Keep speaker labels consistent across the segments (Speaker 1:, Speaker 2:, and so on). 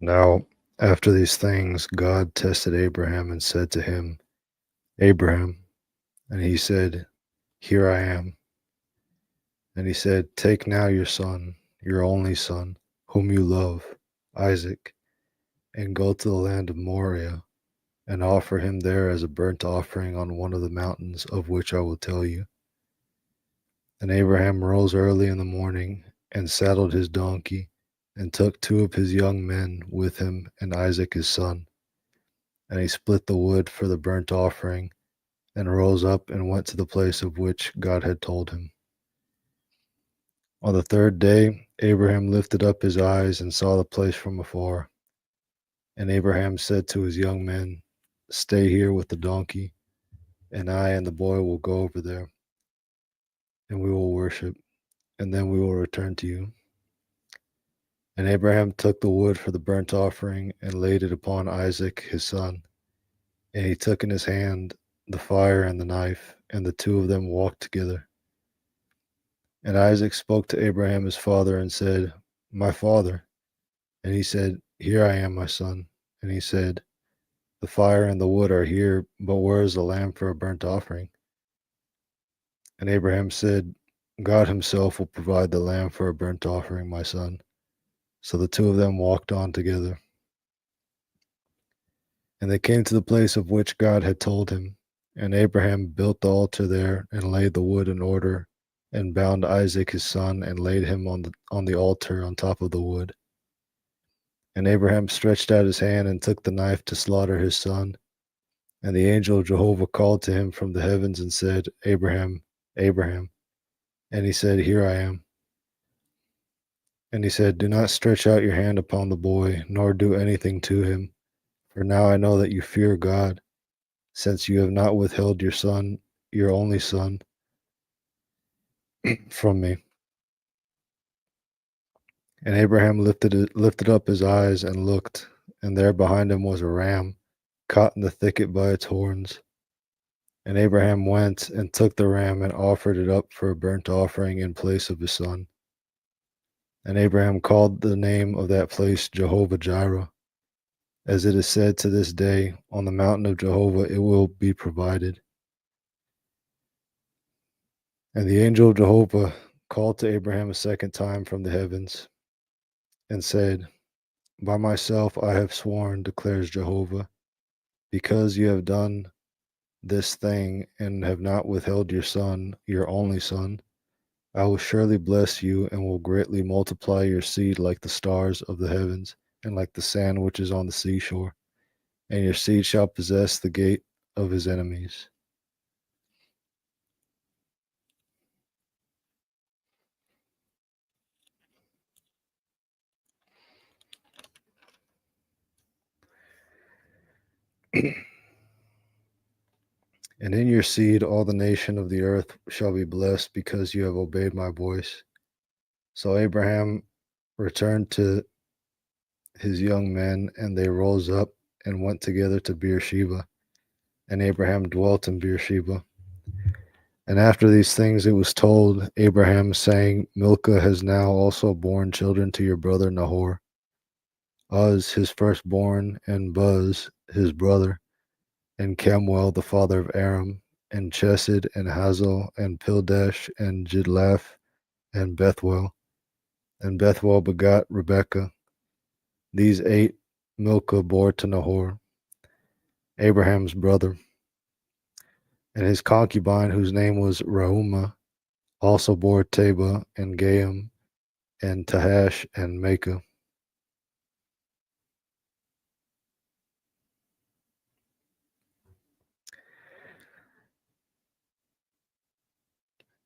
Speaker 1: Now, after these things, God tested Abraham and said to him, Abraham. And he said, Here I am. And he said, Take now your son, your only son, whom you love, Isaac, and go to the land of Moriah, and offer him there as a burnt offering on one of the mountains of which I will tell you. And Abraham rose early in the morning, and saddled his donkey, and took two of his young men with him, and Isaac his son. And he split the wood for the burnt offering, and rose up and went to the place of which God had told him. On the third day, Abraham lifted up his eyes and saw the place from afar. And Abraham said to his young men, Stay here with the donkey, and I and the boy will go over there, and we will worship, and then we will return to you. And Abraham took the wood for the burnt offering and laid it upon Isaac his son. And he took in his hand the fire and the knife, and the two of them walked together. And Isaac spoke to Abraham his father and said, My father. And he said, Here I am, my son. And he said, The fire and the wood are here, but where is the lamb for a burnt offering? And Abraham said, God himself will provide the lamb for a burnt offering, my son. So the two of them walked on together. And they came to the place of which God had told him. And Abraham built the altar there, and laid the wood in order, and bound Isaac his son, and laid him on the altar on top of the wood. And Abraham stretched out his hand and took the knife to slaughter his son. And the angel of Jehovah called to him from the heavens and said, Abraham, Abraham. And he said, Here I am. And he said, Do not stretch out your hand upon the boy, nor do anything to him. For now I know that you fear God, since you have not withheld your son, your only son, from me. And Abraham lifted up his eyes and looked, and there behind him was a ram, caught in the thicket by its horns. And Abraham went and took the ram and offered it up for a burnt offering in place of his son. And Abraham called the name of that place Jehovah Jireh. As it is said to this day, on the mountain of Jehovah it will be provided. And the angel of Jehovah called to Abraham a second time from the heavens and said, By myself I have sworn, declares Jehovah, because you have done this thing and have not withheld your son, your only son, I will surely bless you and will greatly multiply your seed like the stars of the heavens and like the sand which is on the seashore. And your seed shall possess the gate of his enemies. And in your seed all the nation of the earth shall be blessed because you have obeyed my voice. So Abraham returned to his young men, and they rose up and went together to Beersheba. And Abraham dwelt in Beersheba. And after these things it was told Abraham, saying, Milcah has now also borne children to your brother Nahor, Uz his firstborn, and Buz his brother, and Kemuel the father of Aram, and Chesed, and Hazel, and Pildash, and Jidlaph, and Bethuel. And Bethuel begot Rebekah. These 8 Milcah bore to Nahor, Abraham's brother. And his concubine, whose name was Reumah, also bore Teba, and Gaam, and Tahash, and Maacah.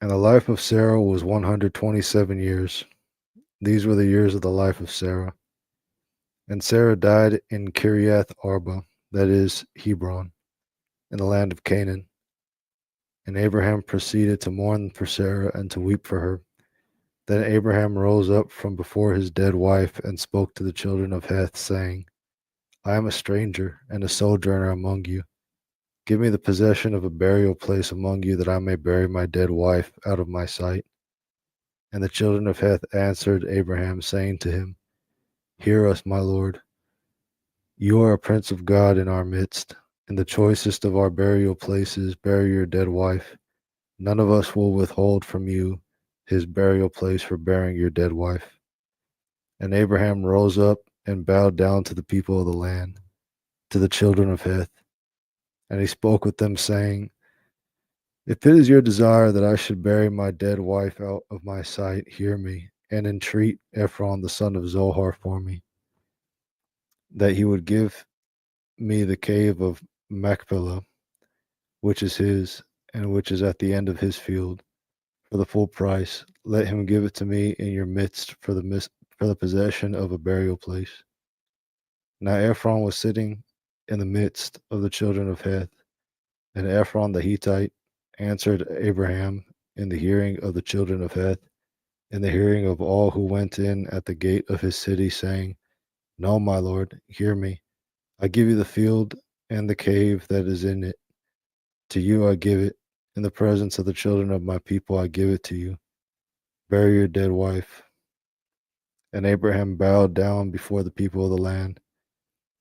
Speaker 1: And the life of Sarah was 127 years. These were the years of the life of Sarah. And Sarah died in Kiriath Arba, that is, Hebron, in the land of Canaan. And Abraham proceeded to mourn for Sarah and to weep for her. Then Abraham rose up from before his dead wife and spoke to the children of Heth, saying, I am a stranger and a sojourner among you. Give me the possession of a burial place among you, that I may bury my dead wife out of my sight. And the children of Heth answered Abraham, saying to him, Hear us, my lord. You are a prince of God in our midst. In the choicest of our burial places, bury your dead wife. None of us will withhold from you his burial place for burying your dead wife. And Abraham rose up and bowed down to the people of the land, to the children of Heth. And he spoke with them, saying, If it is your desire that I should bury my dead wife out of my sight, hear me, and entreat Ephron the son of Zohar for me, that he would give me the cave of Machpelah, which is his, and which is at the end of his field, for the full price. Let him give it to me in your midst for the possession of a burial place. Now Ephron was sitting in the midst of the children of Heth, and Ephron the Hittite answered Abraham in the hearing of the children of Heth, in the hearing of all who went in at the gate of his city, saying, No, my lord, hear me. I give you the field and the cave that is in it. To you I give it. In the presence of the children of my people I give it to you. Bury your dead wife. And Abraham bowed down before the people of the land.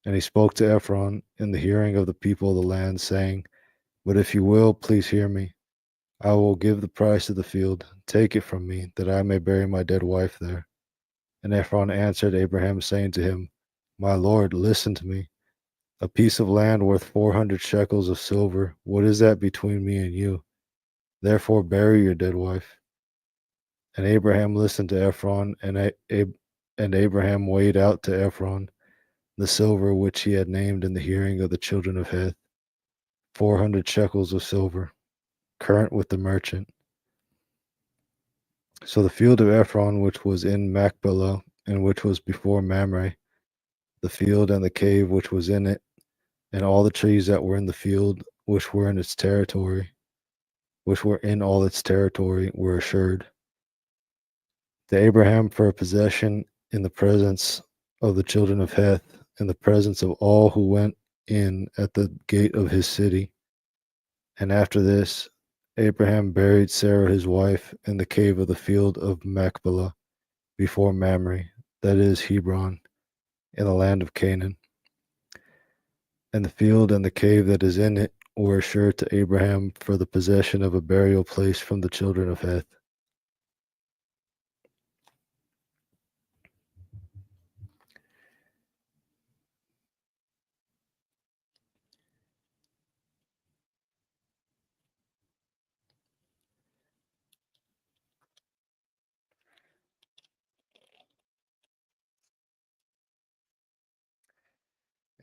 Speaker 1: And he spoke to Ephron in the hearing of the people of the land, saying, But if you will, please hear me. I will give the price of the field. Take it from me, that I may bury my dead wife there. And Ephron answered Abraham, saying to him, My lord, listen to me. A piece of land worth 400 shekels of silver. What is that between me and you? Therefore bury your dead wife. And Abraham listened to Ephron, and Abraham weighed out to Ephron the silver which he had named in the hearing of the children of Heth, 400 shekels of silver, current with the merchant. So the field of Ephron, which was in Machpelah, and which was before Mamre, the field and the cave which was in it, and all the trees that were in the field, which were in its territory, which were in all its territory, were assured to Abraham for a possession in the presence of the children of Heth, in the presence of all who went in at the gate of his city. And after this, Abraham buried Sarah his wife in the cave of the field of Machpelah before Mamre, that is Hebron, in the land of Canaan. And the field and the cave that is in it were assured to Abraham for the possession of a burial place from the children of Heth.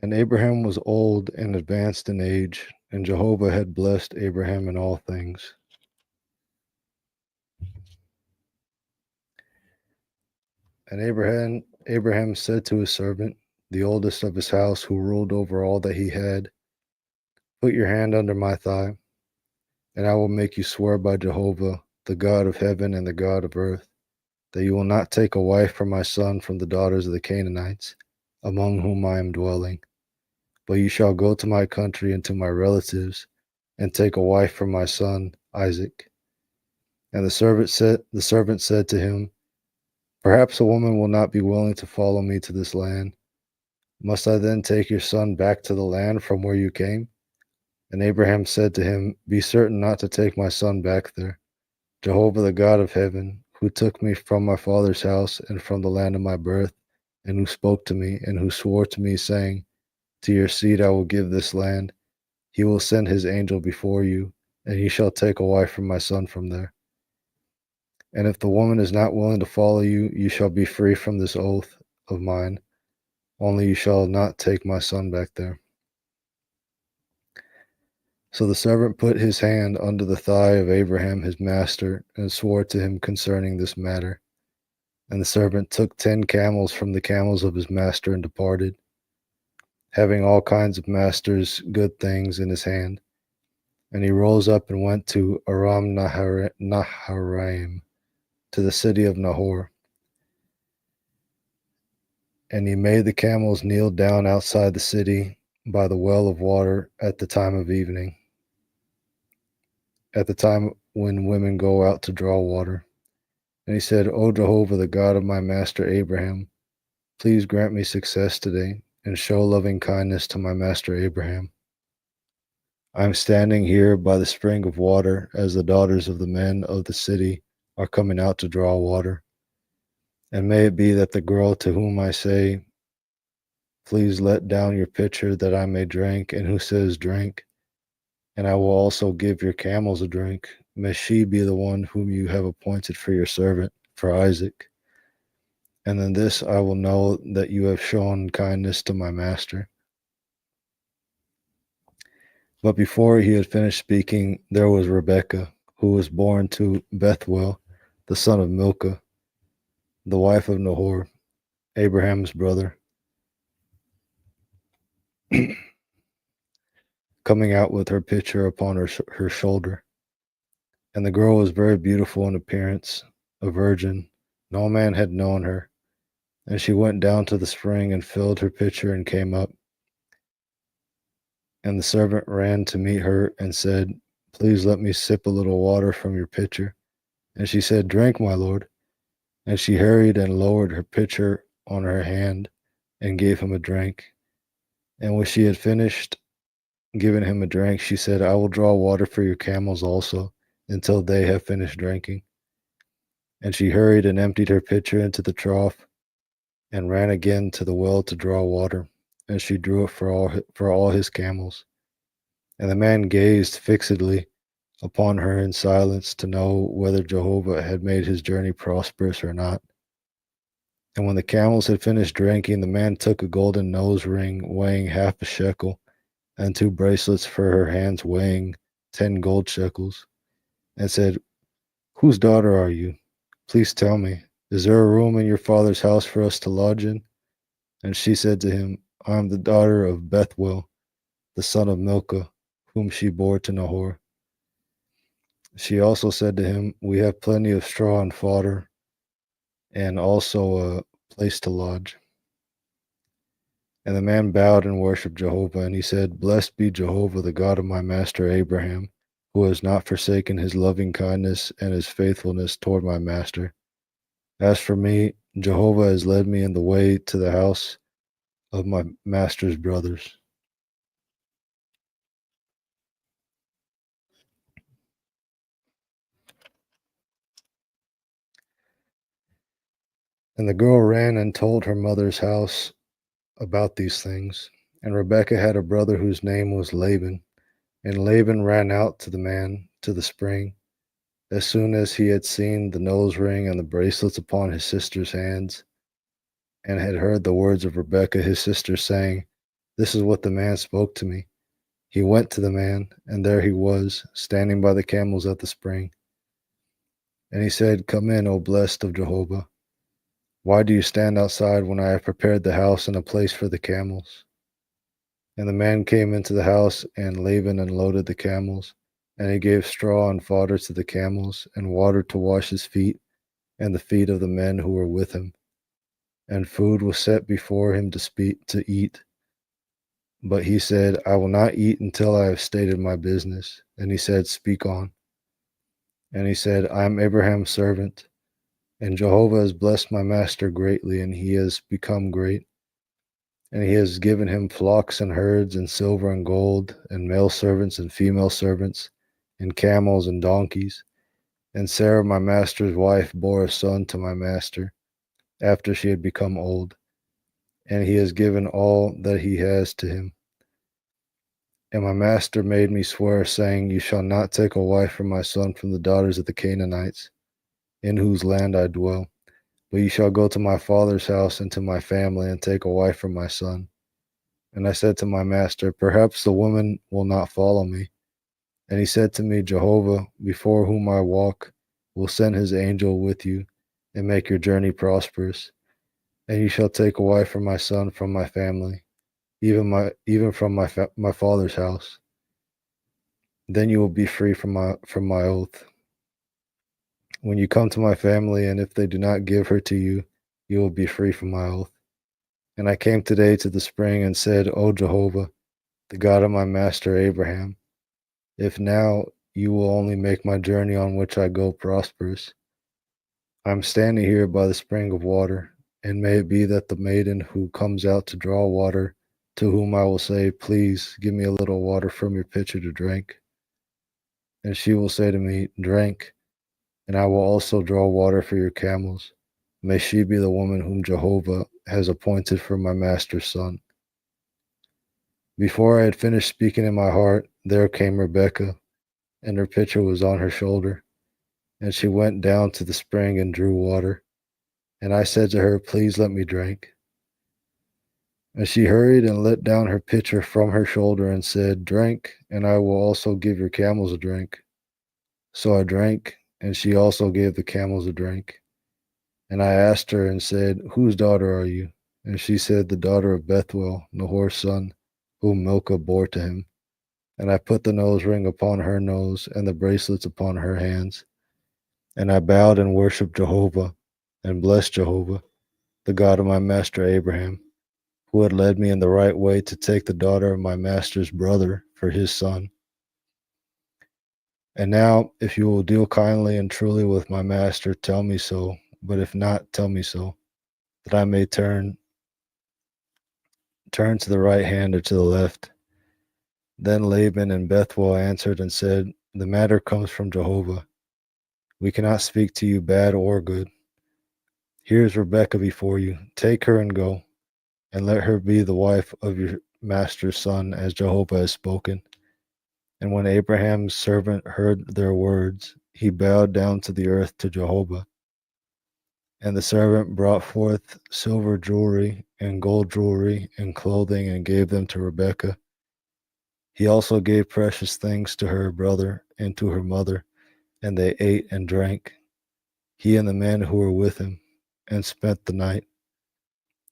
Speaker 1: And Abraham was old and advanced in age, and Jehovah had blessed Abraham in all things. And Abraham said to his servant, the oldest of his house, who ruled over all that he had, Put your hand under my thigh, and I will make you swear by Jehovah, the God of heaven and the God of earth, that you will not take a wife for my son from the daughters of the Canaanites, among whom I am dwelling. But you shall go to my country and to my relatives, and take a wife for my son Isaac. And the servant said to him, Perhaps a woman will not be willing to follow me to this land. Must I then take your son back to the land from where you came? And Abraham said to him, Be certain not to take my son back there. Jehovah the God of heaven, who took me from my father's house and from the land of my birth, and who spoke to me, and who swore to me, saying, To your seed I will give this land. He will send his angel before you, and he shall take a wife for my son from there. And if the woman is not willing to follow you, you shall be free from this oath of mine. Only you shall not take my son back there. So the servant put his hand under the thigh of Abraham his master, and swore to him concerning this matter. And the servant took 10 camels from the camels of his master and departed, having all kinds of master's good things in his hand. And he rose up and went to Aram Naharaim, to the city of Nahor. And he made the camels kneel down outside the city by the well of water at the time of evening, at the time when women go out to draw water. And he said, O Jehovah, the God of my master Abraham, please grant me success today, and show loving kindness to my master Abraham. I am standing here by the spring of water as the daughters of the men of the city are coming out to draw water. And may it be that the girl to whom I say, please let down your pitcher that I may drink, and who says, drink, and I will also give your camels a drink, may she be the one whom you have appointed for your servant, for Isaac. And in this I will know that you have shown kindness to my master. But before he had finished speaking, there was Rebekah, who was born to Bethuel, the son of Milcah, the wife of Nahor, Abraham's brother, coming out with her pitcher upon her shoulder. And the girl was very beautiful in appearance, a virgin. No man had known her. And she went down to the spring and filled her pitcher and came up. And the servant ran to meet her and said, please let me sip a little water from your pitcher. And she said, drink, my lord. And she hurried and lowered her pitcher on her hand and gave him a drink. And when she had finished giving him a drink, she said, I will draw water for your camels also, until they have finished drinking. And she hurried and emptied her pitcher into the trough and ran again to the well to draw water. And she drew it for all his camels. And the man gazed fixedly upon her in silence to know whether Jehovah had made his journey prosperous or not. And when the camels had finished drinking, the man took a golden nose ring weighing half a shekel, and 2 bracelets for her hands weighing 10 gold shekels, and said, whose daughter are you? Please tell me, is there a room in your father's house for us to lodge in? And she said to him, I am the daughter of Bethuel, the son of Milcah, whom she bore to Nahor. She also said to him, we have plenty of straw and fodder, and also a place to lodge. And the man bowed and worshipped Jehovah, and he said, blessed be Jehovah, the God of my master Abraham, who has not forsaken his loving kindness and his faithfulness toward my master. As for me, Jehovah has led me in the way to the house of my master's brothers. And the girl ran and told her mother's house about these things. And Rebekah had a brother whose name was Laban. And Laban ran out to the man to the spring, as soon as he had seen the nose ring and the bracelets upon his sister's hands, and had heard the words of Rebekah his sister, saying, this is what the man spoke to me. He went to the man, and there he was, standing by the camels at the spring. And he said, come in, O blessed of Jehovah. Why do you stand outside when I have prepared the house and a place for the camels? And the man came into the house, and Laban unloaded the camels, and he gave straw and fodder to the camels, and water to wash his feet, and the feet of the men who were with him. And food was set before him to eat. But he said, I will not eat until I have stated my business. And he said, speak on. And he said, I am Abraham's servant, and Jehovah has blessed my master greatly, and he has become great. And he has given him flocks and herds, and silver and gold, and male servants and female servants, and camels and donkeys. And Sarah, my master's wife, bore a son to my master, after she had become old. And he has given all that he has to him. And my master made me swear, saying, you shall not take a wife for my son from the daughters of the Canaanites, in whose land I dwell, but you shall go to my father's house and to my family, and take a wife for my son. And I said to my master, perhaps the woman will not follow me. And he said to me, Jehovah, before whom I walk, will send his angel with you, and make your journey prosperous. And you shall take a wife for my son from my family, even from my father's house. Then you will be free from my oath. When you come to my family, and if they do not give her to you, you will be free from my oath. And I came today to the spring and said, O Jehovah, the God of my master Abraham, if now you will only make my journey on which I go prosperous. I am standing here by the spring of water, and may it be that the maiden who comes out to draw water to whom I will say, please give me a little water from your pitcher to drink. And she will say to me, drink, and I will also draw water for your camels. May she be the woman whom Jehovah has appointed for my master's son. Before I had finished speaking in my heart, there came Rebekah, and her pitcher was on her shoulder. And she went down to the spring and drew water. And I said to her, please let me drink. And she hurried and let down her pitcher from her shoulder and said, drink, and I will also give your camels a drink. So I drank, and she also gave the camels a drink. And I asked her and said, whose daughter are you? And she said, the daughter of Bethuel, Nahor's son, whom Milcah bore to him. And I put the nose ring upon her nose and the bracelets upon her hands. And I bowed and worshipped Jehovah and blessed Jehovah, the God of my master Abraham, who had led me in the right way to take the daughter of my master's brother for his son. And now, if you will deal kindly and truly with my master, tell me so. But if not, tell me so, that I may turn to the right hand or to the left. Then Laban and Bethuel answered and said, the matter comes from Jehovah. We cannot speak to you bad or good. Here is Rebekah before you. Take her and go, and let her be the wife of your master's son, as Jehovah has spoken. And when Abraham's servant heard their words, he bowed down to the earth to Jehovah. And the servant brought forth silver jewelry and gold jewelry and clothing and gave them to Rebekah. He also gave precious things to her brother and to her mother, and they ate and drank, he and the men who were with him, and spent the night.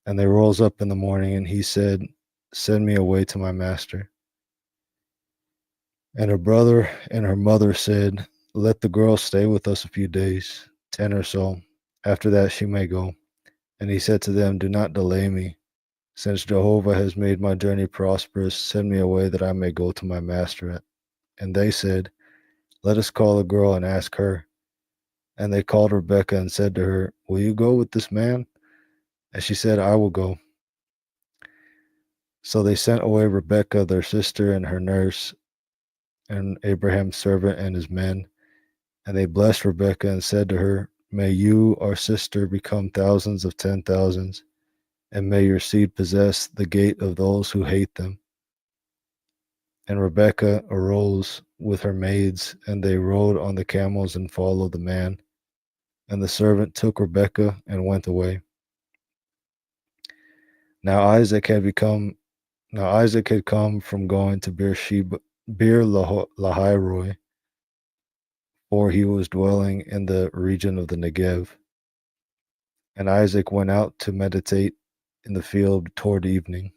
Speaker 1: And they rose up in the morning, and he said, send me away to my master. And her brother and her mother said, let the girl stay with us a few days, 10 or so. After that she may go. And he said to them, do not delay me. Since Jehovah has made my journey prosperous, send me away that I may go to my master. And they said, let us call the girl and ask her. And they called Rebekah and said to her, will you go with this man? And she said, I will go. So they sent away Rebekah, their sister, and her nurse, and Abraham's servant and his men. And they blessed Rebekah and said to her, may you, our sister, become thousands of 10,000s, and may your seed possess the gate of those who hate them. And Rebekah arose with her maids, and they rode on the camels and followed the man. And the servant took Rebekah and went away. Now Isaac had come from going to Beer Lahai, for he was dwelling in the region of the Negev. And Isaac went out to meditate in the field toward evening.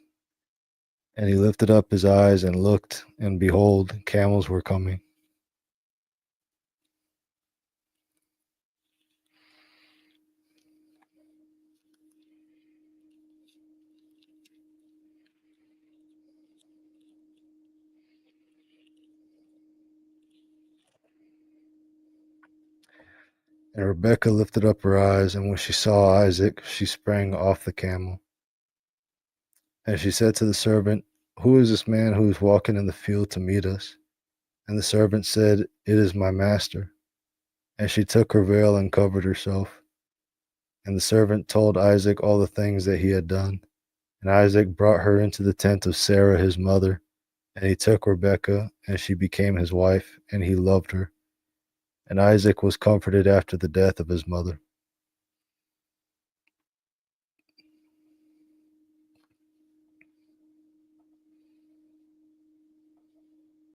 Speaker 1: And he lifted up his eyes and looked, and behold, camels were coming. And Rebekah lifted up her eyes, and when she saw Isaac, she sprang off the camel. And she said to the servant, who is this man who is walking in the field to meet us? And the servant said, it is my master. And she took her veil and covered herself. And the servant told Isaac all the things that he had done. And Isaac brought her into the tent of Sarah his mother. And he took Rebekah, and she became his wife, and he loved her. And Isaac was comforted after the death of his mother.